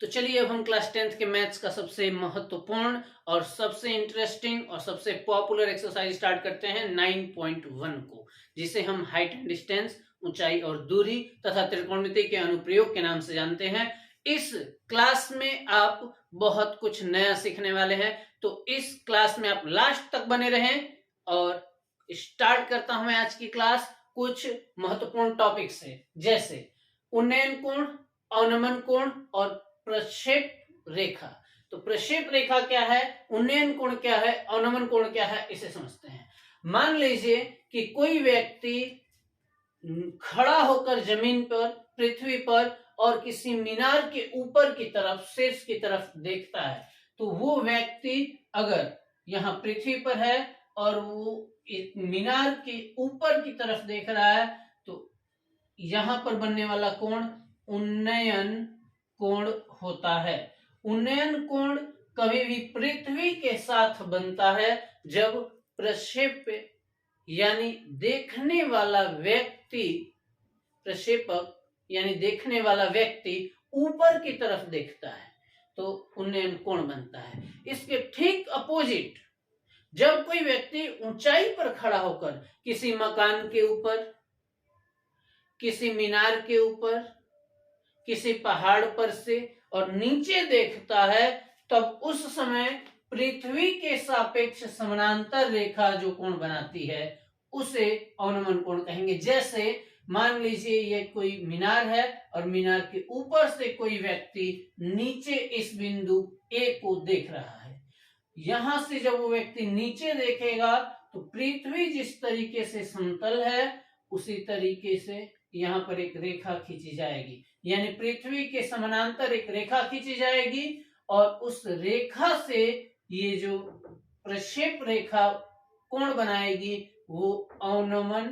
तो चलिए अब हम क्लास 10th के मैथ्स का सबसे महत्वपूर्ण और सबसे इंटरेस्टिंग और सबसे पॉपुलर एक्सरसाइज स्टार्ट करते हैं 9.1 को, जिसे हम हाइट एंड डिस्टेंस, ऊंचाई और दूरी तथा त्रिकोणमिति के अनुप्रयोग के नाम से जानते हैं। इस क्लास में आप बहुत कुछ नया सीखने वाले हैं, तो इस क्लास में आप लास्ट तक बने रहें। और स्टार्ट करता हूं मैं आज की क्लास कुछ महत्वपूर्ण टॉपिक से, जैसे उन्नयन कोण, अवनमन कोण और प्रक्षेप रेखा। तो प्रक्षेप रेखा क्या है, उन्नयन कोण क्या है, अवनमन कोण क्या है, इसे समझते हैं। मान लीजिए कि कोई व्यक्ति खड़ा होकर जमीन पर, पृथ्वी पर और किसी मीनार के ऊपर की तरफ, शीर्ष की तरफ देखता है, तो वो व्यक्ति अगर यहाँ पृथ्वी पर है और वो मीनार के ऊपर की तरफ देख रहा है, तो यहां पर बनने वाला कोण उन्नयन कोण होता है। उन्नयन कोण कभी भी पृथ्वी के साथ बनता है जब प्रक्षेप यानी देखने वाला व्यक्ति, प्रक्षेपक यानी देखने वाला व्यक्ति ऊपर की तरफ देखता है, तो उन्नयन कोण बनता है। इसके ठीक अपोजिट, जब कोई व्यक्ति ऊंचाई पर खड़ा होकर किसी मकान के ऊपर, किसी मीनार के ऊपर, किसी पहाड़ पर से और नीचे देखता है, तब उस समय पृथ्वी के सापेक्ष समानांतर रेखा जो कोण बनाती है उसे अवनमन कोण कहेंगे। जैसे मान लीजिए ये कोई मीनार है और मीनार के ऊपर से कोई व्यक्ति नीचे इस बिंदु ए को देख रहा है। यहां से जब वो व्यक्ति नीचे देखेगा तो पृथ्वी जिस तरीके से समतल है उसी तरीके से यहाँ पर एक रेखा खींची जाएगी, यानी पृथ्वी के समानांतर एक रेखा खींची जाएगी और उस रेखा से ये जो प्रक्षेप रेखा कोण बनाएगी वो अवनमन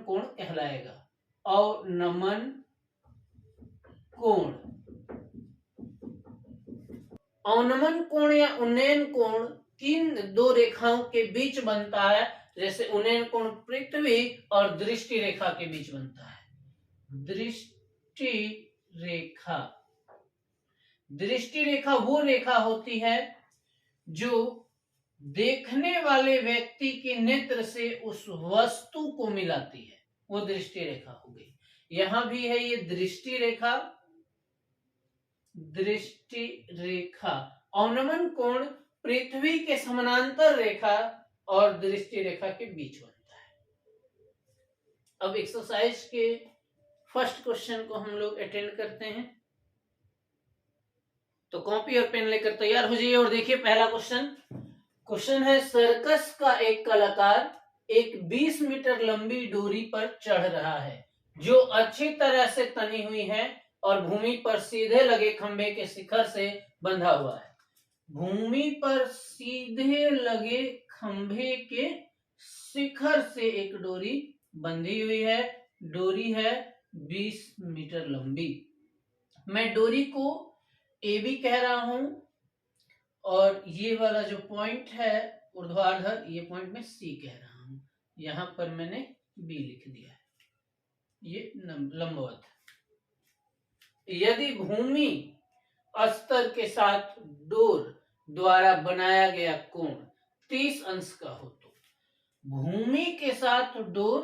कोण कहलाएगा। अवनमन कोण, अवनमन कोण या उन्नयन कोण किन दो रेखाओं के बीच बनता है? जैसे उन्नयन कोण पृथ्वी और दृष्टि रेखा के बीच बनता है। दृष्टि रेखा, दृष्टि रेखा वो रेखा होती है जो देखने वाले व्यक्ति के नेत्र से उस वस्तु को मिलाती है, वो दृष्टि रेखा हो गई। यहां भी है ये दृष्टि रेखा, दृष्टि रेखा। अवनमन कोण पृथ्वी के समानांतर रेखा और दृष्टि रेखा के बीच बनता है। अब एक्सरसाइज के फर्स्ट क्वेश्चन को हम लोग अटेंड करते हैं, तो कॉपी और पेन लेकर तैयार हो जाइए और देखिए पहला क्वेश्चन है, सर्कस का एक कलाकार एक 20 मीटर लंबी डोरी पर चढ़ रहा है जो अच्छी तरह से तनी हुई है और भूमि पर सीधे लगे खंभे के शिखर से बंधा हुआ है। भूमि पर सीधे लगे खंभे के शिखर से एक डोरी बंधी हुई है। डोरी है 20 मीटर लंबी। मैं डोरी को ए बी कह रहा हूं और ये वाला जो पॉइंट है ऊर्ध्वाधर, ये पॉइंट में सी कह रहा हूं। यहां पर मैंने बी लिख दिया है, ये लंबवत है। यदि भूमि अस्तर के साथ डोर द्वारा बनाया गया कोण 30 अंश का हो, तो भूमि के साथ डोर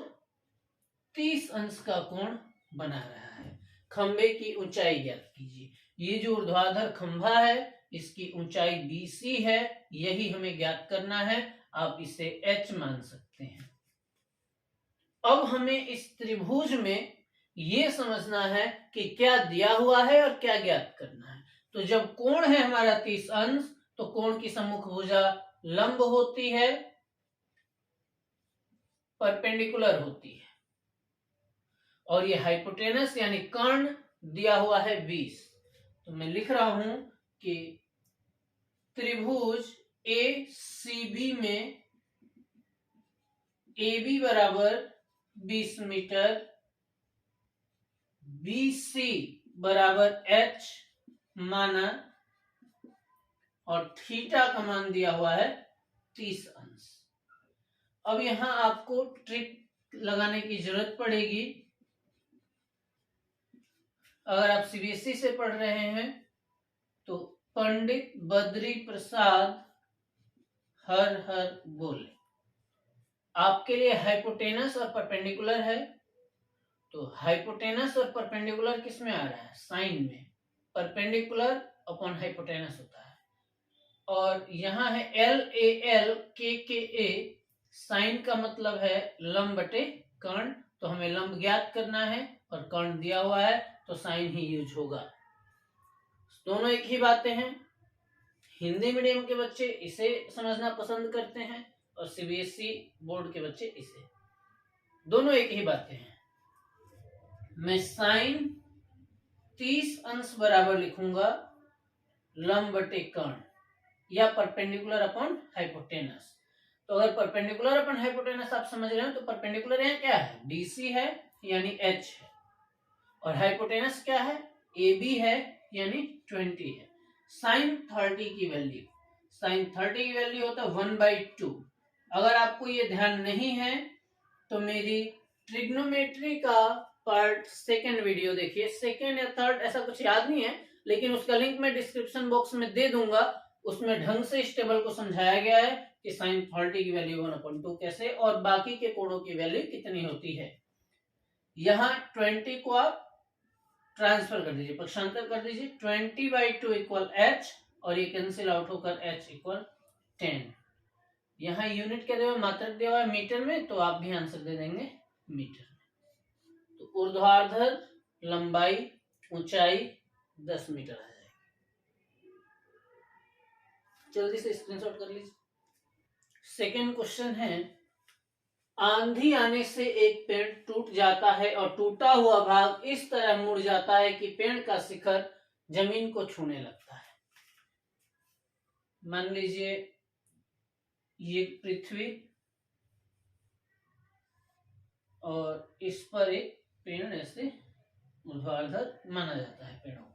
30 अंश का कोण बना रहा है। खंभे की ऊंचाई ज्ञात कीजिए। ये जो ऊर्ध्वाधर खंभा है इसकी ऊंचाई BC है, यही हमें ज्ञात करना है। आप इसे H मान सकते हैं। अब हमें इस त्रिभुज में ये समझना है कि क्या दिया हुआ है और क्या ज्ञात करना है। तो जब कोण है हमारा 30 अंश, तो कोण की सम्मुख भुजा लंब होती है, परपेंडिकुलर होती है, और ये हाइपोटेनस यानी कर्ण दिया हुआ है 20। तो मैं लिख रहा हूं कि त्रिभुज ACB में AB बराबर 20 मीटर, BC बराबर H माना और थीटा का मान दिया हुआ है 30 अंश। अब यहां आपको ट्रिक लगाने की जरूरत पड़ेगी। अगर आप सीबीएसई से पढ़ रहे हैं तो पंडित बद्री प्रसाद हर हर बोले। आपके लिए हाइपोटेनस और परपेंडिकुलर है, तो हाइपोटेनस और परपेंडिकुलर किस में आ रहा है? साइन में। परपेंडिकुलर अपॉन हाइपोटेनस होता है। और यहाँ है एल ए एल के ए, साइन का मतलब है लंब बटे कर्ण, तो हमें लंब ज्ञात करना है और कर्ण दिया हुआ है तो साइन ही यूज होगा। दोनों एक ही बातें हैं। हिंदी मीडियम के बच्चे इसे समझना पसंद करते हैं और सीबीएसई बोर्ड के बच्चे इसे। दोनों एक ही बातें हैं। मैं साइन 30 अंश बराबर लिखूंगा लंब बटे कर्ण या परपेंडिकुलर अपॉन हाइपोटेनस। तो अगर परपेंडिकुलर अपॉन हाइपोटेनस आप समझ रहे हो तो परपेंडिकुलर यहाँ क्या है? डीसी है यानी एच है, और हाइपोटेनस क्या है? AB है यानी 20 है। साइन 30 की वैल्यू होता है 1/2। अगर आपको ये ध्यान नहीं है तो मेरी ट्रिग्नोमेट्री का पार्ट 2 वीडियो देखिए, 2 या 3 ऐसा कुछ याद नहीं है, लेकिन उसका लिंक मैं डिस्क्रिप्शन बॉक्स में दे दूंगा। उसमें ढंग से इस टेबल को समझाया गया है कि साइन 30 की वैल्यू 1/2 कैसे और बाकी के कोणों की वैल्यू कितनी होती है। यहाँ 20 को आप ट्रांसफर कर दीजिए, पक्षांतर कर दीजिए। 20/2 इक्वल h और ये कैंसिल आउट होकर h इक्वल 10। यहाँ यूनिट क्या दिया हुआ? मात्रक दिया हुआ है मीटर में, तो आप भी आंसर दे देंगे मीटर में। तो ऊर्ध्वाधर लंबाई ऊंचाई 10 मीटर आ जाएगी। जल्दी से स्क्रीनशॉट कर लीजिए। सेकेंड क्वेश्चन है, आंधी आने से एक पेड़ टूट जाता है और टूटा हुआ भाग इस तरह मुड़ जाता है कि पेड़ का शिखर जमीन को छूने लगता है। मान लीजिए ये पृथ्वी और इस पर एक पेड़ ऐसे ऊर्ध्वाधर माना जाता है पेड़ों को।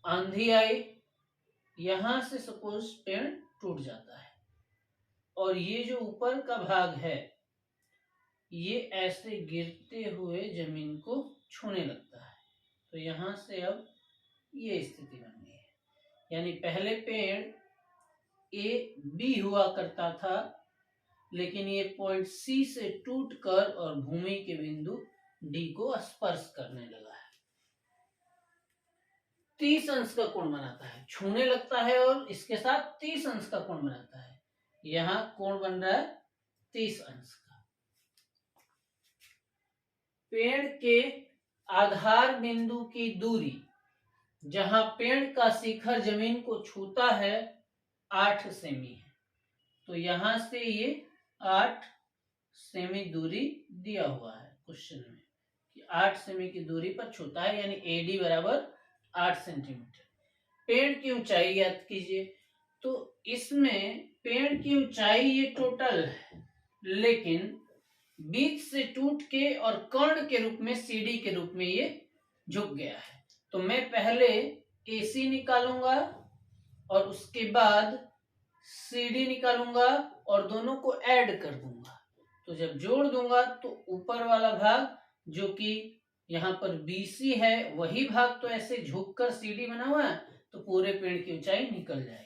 आंधी आई, यहां से सपोज पेड़ टूट जाता है और ये जो ऊपर का भाग है ये ऐसे गिरते हुए जमीन को छूने लगता है। तो यहां से अब ये स्थिति बन गई है, यानी पहले पेड़ ए बी हुआ करता था, लेकिन ये पॉइंट सी से टूटकर और भूमि के बिंदु डी को स्पर्श करने लगा है। 30 अंश का कोण बनाता है, छूने लगता है और इसके साथ 30 अंश का कोण बनाता है। यहां कोण बन रहा है 30 अंश का। पेड़ के आधार बिंदु की दूरी जहां पेड़ का शिखर जमीन को छूता है 8 सेमी है, तो यहां से ये 8 सेमी दूरी दिया हुआ है क्वेश्चन में कि 8 सेमी की दूरी पर छूता है, यानी AD बराबर 8 सेंटीमीटर। पेड़ की ऊंचाई याद कीजिए, तो इसमें पेड़ की ऊंचाई ये टोटल है, लेकिन बीच से टूट के और कर्ण के रूप में CD के रूप में ये झुक गया है। तो मैं पहले AC निकालूंगा और उसके बाद CD निकालूंगा और दोनों को ऐड कर दूंगा। तो जब जोड़ दूंगा तो ऊपर वाला भाग जो कि यहाँ पर BC है वही भाग तो ऐसे झुककर CD बना हुआ है, तो पूरे पेड़ की ऊंचाई निकल जाएगी।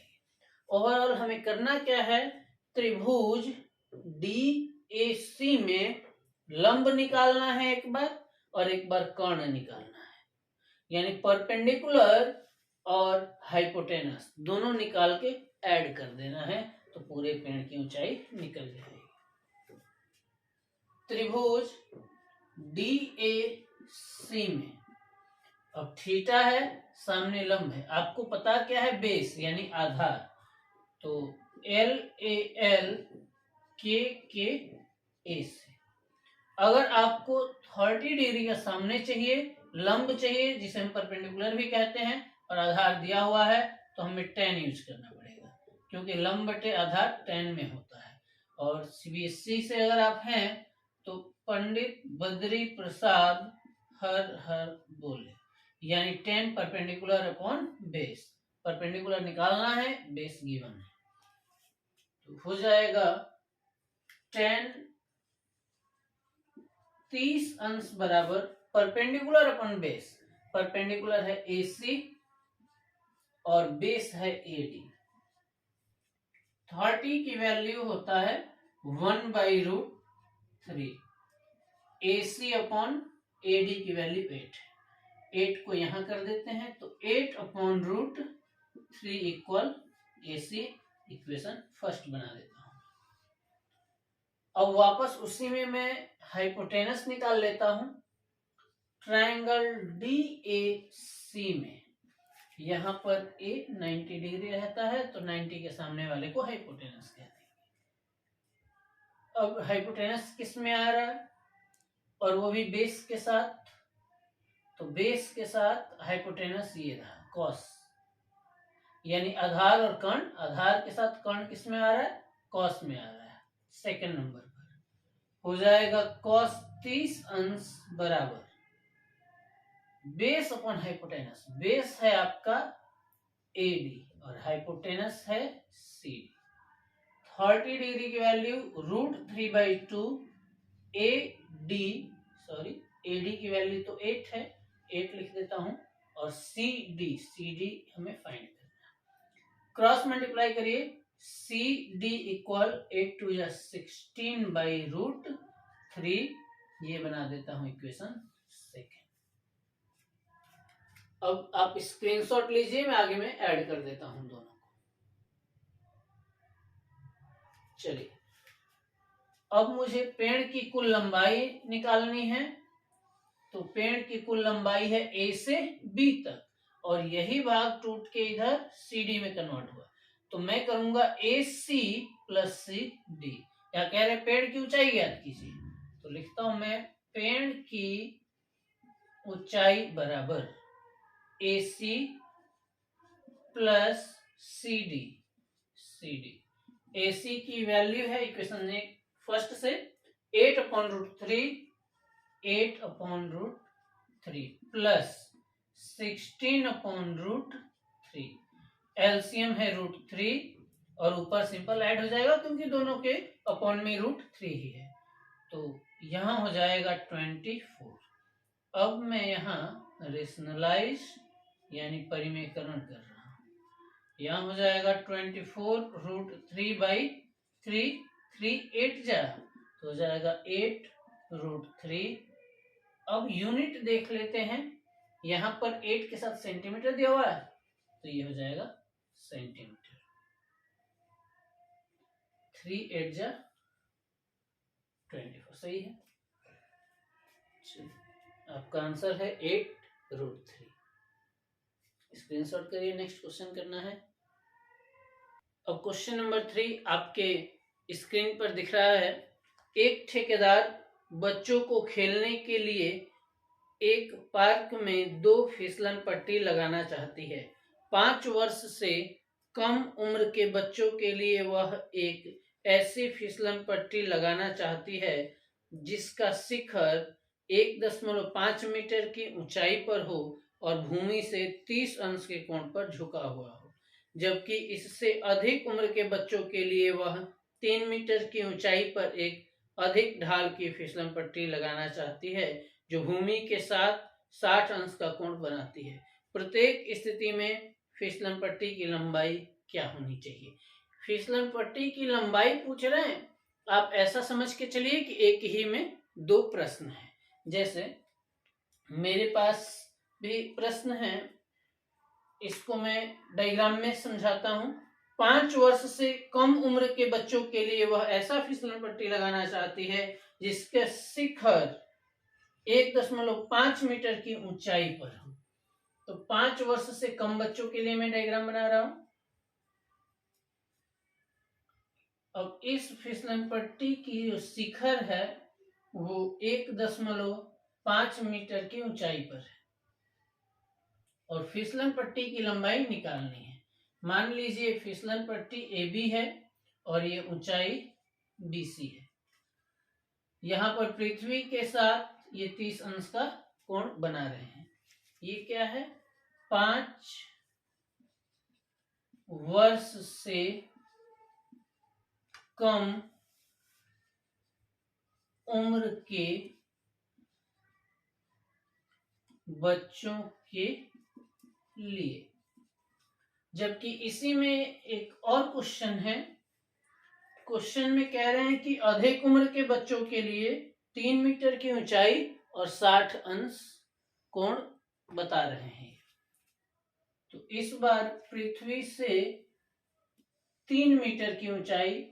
ओवरऑल हमें करना क्या है? त्रिभुज DAC में लंब निकालना है एक बार और एक बार कर्ण निकालना है, यानी परपेंडिकुलर और हाइपोटेनस दोनों निकाल के ऐड कर देना है, तो पूरे पेड़ की ऊंचाई निकल जाएगी। त्रिभुज DAC में अब थीटा है, सामने लंब है, आपको पता क्या है? बेस यानी आधार, तो LAL KA से। अगर आपको 30 डिग्री का सामने चाहिए, लंब चाहिए जिसे हम परपेंडिकुलर भी कहते हैं, और आधार दिया हुआ है, तो हमें tan यूज करना पड़ेगा, क्योंकि लंब बटे आधार tan में होता है। और CBSE से अगर आप हैं तो पंडित बद्री प्रसाद हर हर बोले, यानी tan perpendicular upon base. Perpendicular निकालना है, बेस गिवन है, तो हो जाएगा tan 30 अंश बराबर परपेंडिकुलर अपॉन बेस। परपेंडिकुलर है AC और बेस है AD। 30 की वैल्यू होता है 1/√3। AC अपॉन AD की वैल्यू 8 है। 8 को यहां कर देते हैं तो 8/√3 इक्वल AC इक्वेशन फर्स्ट बना देता हूं। अब वापस उसी में मैं हाइपोटेनस निकाल लेता हूं। ट्रायंगल DAC में यहां पर A 90 डिग्री रहता है तो 90 के सामने वाले को हाइपोटेनस कहते हैं। अब हाइपोटेनस किस में आ रहा है और वो भी बेस के साथ, तो बेस के साथ हाइपोटेनस ये रहा कॉस, यानी आधार और कर्ण, आधार के साथ कर्ण किस में आ रहा है, कॉस में आ रहा है। सेकंड नंबर पर हो जाएगा cos 30 अंश बराबर बेस अपॉन हाइपोटेनस। बेस है आपका AD और हाइपोटेनस है CD। 30 डिग्री की वैल्यू √3/2 AD की वैल्यू तो 8 है, 8 लिख देता हूं, और CD हमें फाइंड करना है। क्रॉस मल्टीप्लाई करिए, CD इक्वल 8 2 16/√3, ये बना देता हूं इक्वेशन सेकेंड। अब आप स्क्रीनशॉट लीजिए, मैं आगे में ऐड कर देता हूं दोनों को। चलिए, अब मुझे पेड़ की कुल लंबाई निकालनी है। तो पेड़ की कुल लंबाई है A से B तक, और यही भाग टूट के इधर CD में कन्वर्ट हुआ, तो मैं करूंगा AC प्लस CD। क्या कह रहे, पेड़ की ऊंचाई ज्ञात कीजिए, तो लिखता हूं मैं पेड़ की ऊंचाई बराबर AC प्लस CD। AC की वैल्यू है इक्वेशन फर्स्ट से 8/√3 प्लस 16/√3, एलसीएम है √3 और ऊपर सिंपल ऐड हो जाएगा क्योंकि दोनों के अपॉन में √3 ही है, तो यहां हो जाएगा 24। अब मैं यहाँ रेशनलाइज यानी परिमेयकरण कर रहा हूं। यहाँ हो जाएगा 24√3/3, 3 8 जा तो हो जाएगा 8√3। अब यूनिट देख लेते हैं, यहाँ पर 8 के साथ सेंटीमीटर दिया हुआ है तो ये हो जाएगा सेंटीमीटर। 3 8 जा 24, सही है। आपका आंसर है 8√3। स्क्रीनशॉट करिए, नेक्स्ट क्वेश्चन करना है। अब क्वेश्चन नंबर 3 आपके स्क्रीन पर दिख रहा है। एक ठेकेदार बच्चों को खेलने के लिए एक पार्क में 2 फिसलन पट्टी लगाना चाहती है। 5 वर्ष से कम उम्र के बच्चों के लिए वह एक ऐसी फिसलन पट्टी लगाना चाहती है जिसका शिखर 1.5 मीटर की ऊंचाई पर हो और भूमि से 30 अंश के कोण पर झुका हुआ हो, जबकि इससे अधिक उम्र के बच्चों के लिए वह 3 मीटर की ऊंचाई पर एक अधिक ढाल की फिसलन पट्टी लगाना चाहती है जो भूमि के साथ 60 अंश का कोण बनाती है। प्रत्येक स्थिति में फिसलन पट्टी की लंबाई क्या होनी चाहिए। फिसलन पट्टी की लंबाई पूछ रहे हैं, आप ऐसा समझ के चलिए कि एक ही में 2 प्रश्न हैं। जैसे मेरे पास भी प्रश्न है, इसको मैं डायग्राम में समझाता हूं। 5 वर्ष से कम उम्र के बच्चों के लिए वह ऐसा फिसलन पट्टी लगाना चाहती है जिसके शिखर 1.5 मीटर की ऊंचाई पर हो। तो 5 वर्ष से कम बच्चों के लिए मैं डायग्राम बना रहा हूं। अब इस फिसलन पट्टी की जो शिखर है वो 1.5 मीटर की ऊंचाई पर है और फिसलन पट्टी की लंबाई निकालनी है। मान लीजिए फिसलन पट्टी AB है और ये ऊंचाई BC है। यहाँ पर पृथ्वी के साथ ये 30 अंश का कोण बना रहे हैं। ये क्या है, 5 वर्ष से कम उम्र के बच्चों के लिए। जबकि इसी में एक और क्वेश्चन है, क्वेश्चन में कह रहे हैं कि अधिक उम्र के बच्चों के लिए 3 मीटर की ऊंचाई और 60 अंश कोण बता रहे हैं। तो इस बार पृथ्वी से 3 मीटर की ऊंचाई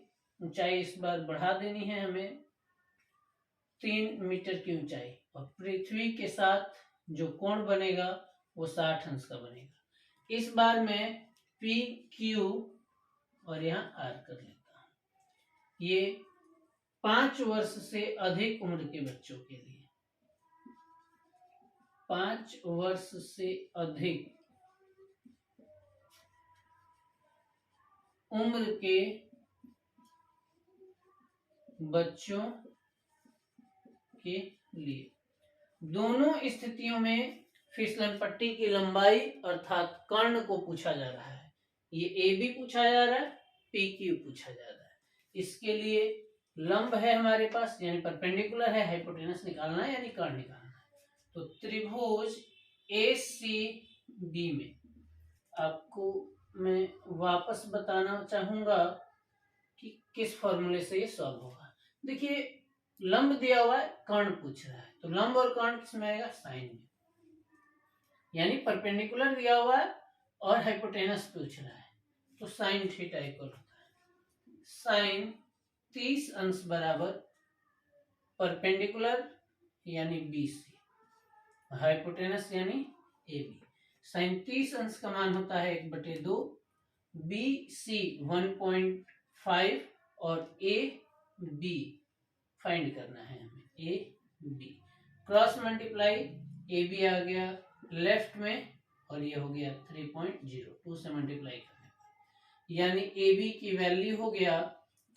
इस बार बढ़ा देनी है हमें, 3 मीटर की ऊंचाई, और पृथ्वी के साथ जो कोण बनेगा वो 60 अंश का बनेगा। इस बार मैं पी क्यू और यहाँ आर कर लेता हूं। ये 5 वर्ष से अधिक उम्र के बच्चों के लिए, 5 वर्ष से अधिक उम्र के बच्चों के लिए। दोनों स्थितियों में फिसलन पट्टी की लंबाई अर्थात कर्ण को पूछा जा रहा है। ये ए बी पूछा जा रहा है, पी क्यू पूछा जा रहा है। इसके लिए लंब है हमारे पास यानी परपेंडिकुलर है, हाइपोटेनस निकालना है यानी कर्ण निकालना है। तो त्रिभुज ए सी बी में आपको मैं वापस बताना चाहूंगा कि किस फॉर्मूले से ये सॉल्व होगा। देखिए लंब दिया हुआ है, कर्ण पूछ रहा है, तो लंब और कर्ण किसमें आएगा, साइन में, यानी परपेंडिकुलर दिया हुआ है और हाइपोटेनस पूछ रहा है, तो साइन थीटा इक्वल होता है साइन 30 अंश बराबर परपेंडिकुलर यानी BC, हाइपोटेनस यानी AB। साइन 30 अंश का मान होता है 1/2, BC 1.5 और AB फाइंड करना है हमें, AB क्रॉस मल्टीप्लाई, AB आ गया लेफ्ट में और ये हो गया 3.0, 2 से मल्टीप्लाई करने पर, यानी AB की वैल्यू हो गया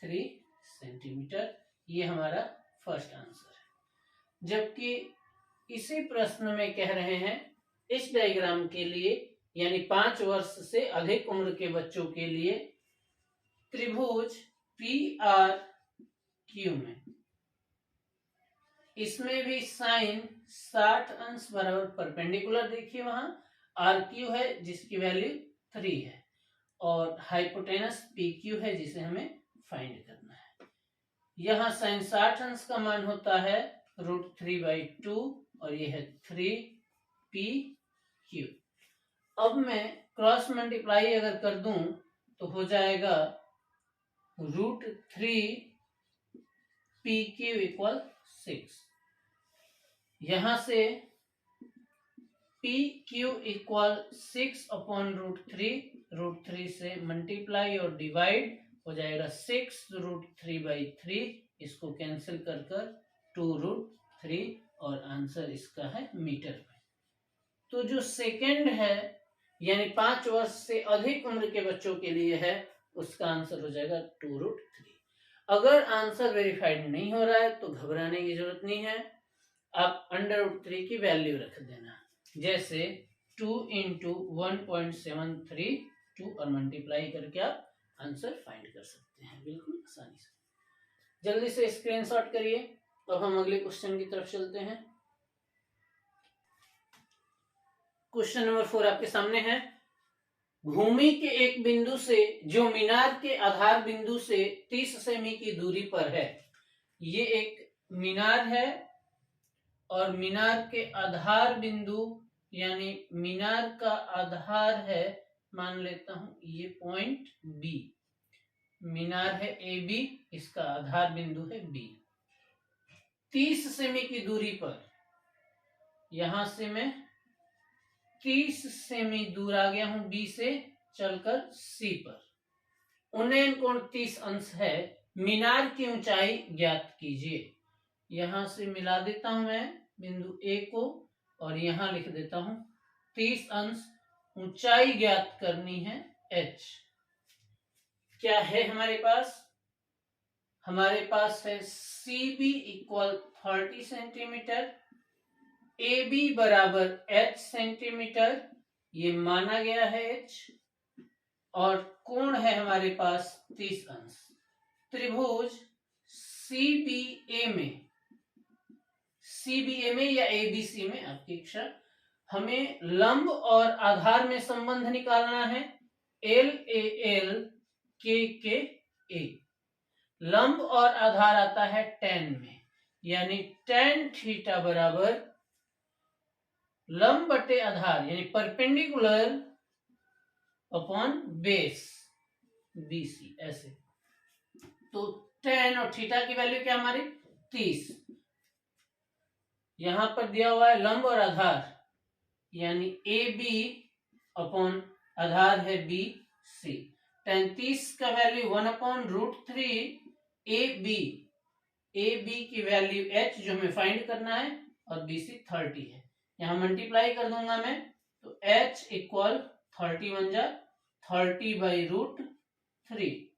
3 सेंटीमीटर। ये हमारा फर्स्ट आंसर है। जबकि इसी प्रश्न में कह रहे हैं इस डायग्राम के लिए यानी 5 वर्ष से अधिक उम्र के बच्चों के लिए त्रिभुज PRQ में, इसमें भी साइन 60 अंश बराबर परपेंडिकुलर, देखिए वहां RQ है जिसकी वैल्यू 3 है और हाइपोटेनस PQ है जिसे हमें फाइंड करना है। यहां साइन 60 अंश का मान होता है √3/2 और ये है 3PQ। अब मैं क्रॉस मल्टीप्लाई अगर कर दूं तो हो जाएगा √3PQ = 6। यहां से PQ = 6/√3 से मल्टीप्लाई और डिवाइड हो जाएगा 6√3/3, इसको कैंसिल कर 2√3 और आंसर इसका है मीटर में। तो जो सेकंड है यानी 5 वर्ष से अधिक उम्र के बच्चों के लिए है, उसका आंसर हो जाएगा 2√3। अगर आंसर वेरीफाइड नहीं हो रहा है तो घबराने की जरूरत नहीं है, आप √3 की वैल्यू रख देना, जैसे 2 × 1.732 और मल्टीप्लाई करके आप आंसर फाइंड कर सकते हैं बिल्कुल आसानी से। जल्दी से स्क्रीनशॉट करिए। अब हम अगले क्वेश्चन की तरफ चलते हैं। क्वेश्चन नंबर 4 आपके सामने है। भूमि के एक बिंदु से जो मीनार के आधार बिंदु से 30 सेमी की दूरी पर है, ये एक मीनार है और मीनार के आधार बिंदु यानी मीनार का आधार है, मान लेता हूं ये पॉइंट B, मीनार है AB, इसका आधार बिंदु है B। 30 सेमी की दूरी पर, यहां से मैं 30 सेमी दूर आ गया हूं B से चलकर C पर। उन्नयन कोण 30 अंश है, मीनार की ऊंचाई ज्ञात कीजिए। यहां से मिला देता हूं मैं बिंदु A को और यहां लिख देता हूं 30 अंश, ऊंचाई ज्ञात करनी है H। क्या है हमारे पास? हमारे पास है CB = 30 सेंटीमीटर, AB बराबर H सेंटीमीटर, ये माना गया है H, और कोण है हमारे पास 30 अंश। त्रिभुज CBA में या ABC में, आपकी इच्छा, हमें लंब और आधार में संबंध निकालना है। LAL KKA, लंब और आधार आता है tan में, यानी tan थीटा बराबर लंब बटे आधार यानी परपेंडिकुलर अपॉन बेस BC, ऐसे। तो tan और थीटा की वैल्यू क्या हमारी 30, यहां पर दिया हुआ है लंब और आधार यानी AB अपॉन आधार है BC। tan 30 का वैल्यू 1/√3 AB की वैल्यू H जो हमें फाइंड करना है और BC 30 है, यहां मल्टीप्लाई कर दूंगा मैं, तो H इक्वल 30 बन जाए 30/√3,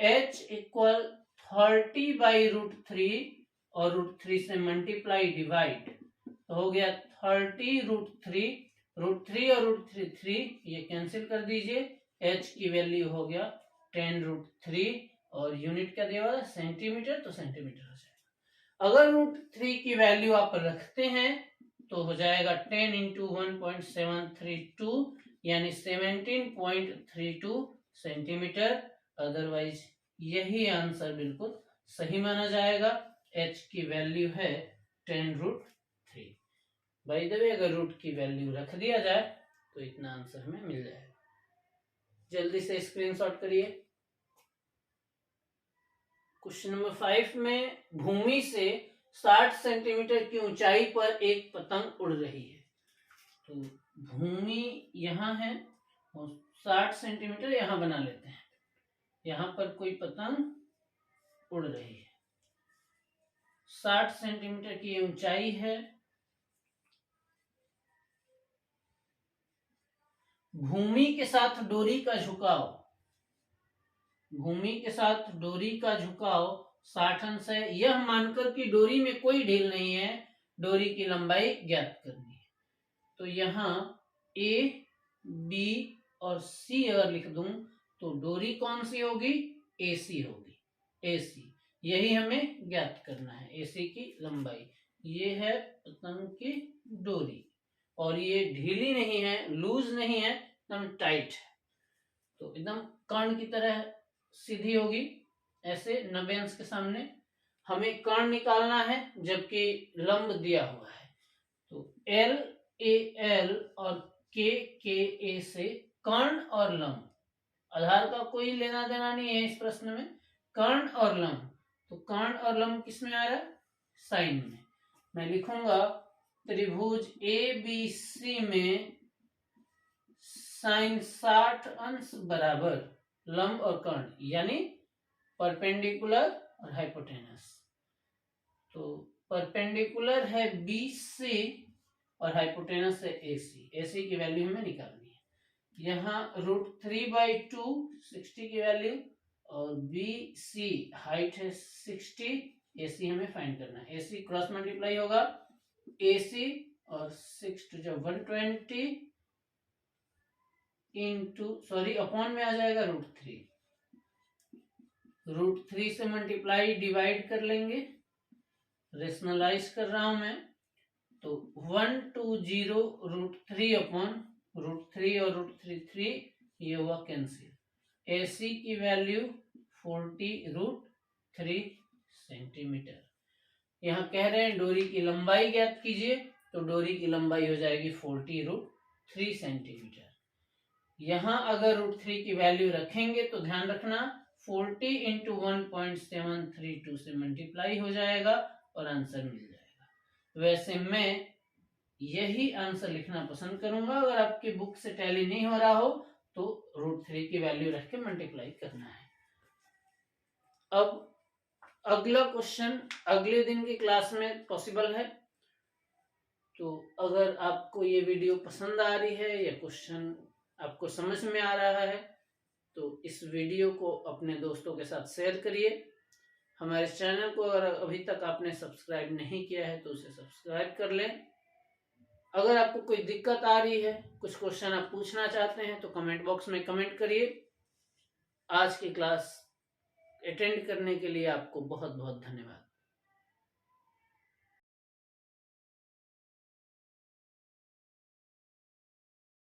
H इक्वल 30/√3 और √3 से मल्टीप्लाई डिवाइड, तो हो गया 30√3, √3 और √3 ये कैंसिल कर दीजिए, H की वैल्यू हो गया 10√3 और यूनिट क्या दिया हुआ है सेंटीमीटर, तो सेंटीमीटर हो जाएगा। अगर √3 की वैल्यू आप रखते हैं तो हो जाएगा 10 × 1.732 यानी 17.32 सेंटीमीटर। अदरवाइज यही आंसर बिल्कुल सही माना जाएगा। H की वैल्यू है 10√3। बाय द वे अगर रूट की वैल्यू रख दिया जाए तो इतना आंसर हमें मिल जाएगा। जल्दी से स्क्रीनशॉट करिए। क्वेश्चन नंबर 5 में भूमि से 60 सेंटीमीटर की ऊंचाई पर एक पतंग उड़ रही है। तो भूमि यहाँ है और 60 सेंटीमीटर यहाँ बना लेते हैं, यहाँ पर कोई पतंग उड़ रही है, 60 सेंटीमीटर की ऊंचाई है। भूमि के साथ डोरी का झुकाव, भूमि के साथ डोरी का झुकाव 60 अंश है, यह मानकर कि डोरी में कोई ढील नहीं है, डोरी की लंबाई ज्ञात करनी है। तो यहाँ A, B और C अगर लिख दूं तो डोरी कौन सी होगी, AC होगी, AC, यही हमें ज्ञात करना है, AC की लंबाई। ये है पतंग की डोरी और ये ढीली नहीं है, लूज नहीं है, एकदम टाइट है, तो एकदम कर्ण की तरह सीधी होगी, ऐसे 90 अंश के सामने। हमें कर्ण निकालना है जबकि लंब दिया हुआ है, तो LAL और KKA से कर्ण और लंब, आधार का कोई लेना देना नहीं है इस प्रश्न में, कर्ण और लंब, तो कर्ण और लंब किस में आ रहा है, साइन में। मैं लिखूंगा त्रिभुज ABC में साइन 60 अंश बराबर लंब और कर्ण यानी परपेंडिकुलर और हाइपोटेनस। तो परपेंडिकुलर है BC और हाइपोटेनस है AC, AC की वैल्यू हमें निकालनी है। यहाँ √3/2 60 की वैल्यू और BC हाइट है 60, AC हमें फाइंड करना है। AC क्रॉस मल्टीप्लाई होगा AC और 6 × 120 इंटू सॉरी अपॉन में आ जाएगा √3, √3 से मल्टीप्लाई डिवाइड कर लेंगे, रेशनलाइज कर रहा हूं मैं, तो 120 √3 अपॉन √3 और √3 ये हुआ कैंसिल। AC की वैल्यू 40√3 सेंटीमीटर। यहाँ कह रहे हैं डोरी की लंबाई ज्ञात कीजिए, तो डोरी की लंबाई हो जाएगी 40√3 सेंटीमीटर। यहाँ अगर √3 की वैल्यू रखेंगे तो ध्यान रखना 40 × 1.732 से मल्टीप्लाई हो जाएगा और आंसर मिल जाएगा। वैसे मैं यही आंसर लिखना पसंद करूंगा, अगर आपकी बुक से टैली नहीं हो रहा हो तो √3 की वैल्यू रख के मल्टीप्लाई करना है। अब अगला क्वेश्चन अगले दिन की क्लास में पॉसिबल है, तो अगर आपको ये वीडियो पसंद आ रही है या क्वेश्चन आपको समझ में आ रहा है तो इस वीडियो को अपने दोस्तों के साथ शेयर करिए। हमारे चैनल को अगर अभी तक आपने सब्सक्राइब नहीं किया है तो उसे सब्सक्राइब कर लें। अगर आपको कोई दिक्कत आ रही है, कुछ क्वेश्चन आप पूछना चाहते हैं तो कमेंट बॉक्स में कमेंट करिए। आज की क्लास अटेंड करने के लिए आपको बहुत बहुत धन्यवाद।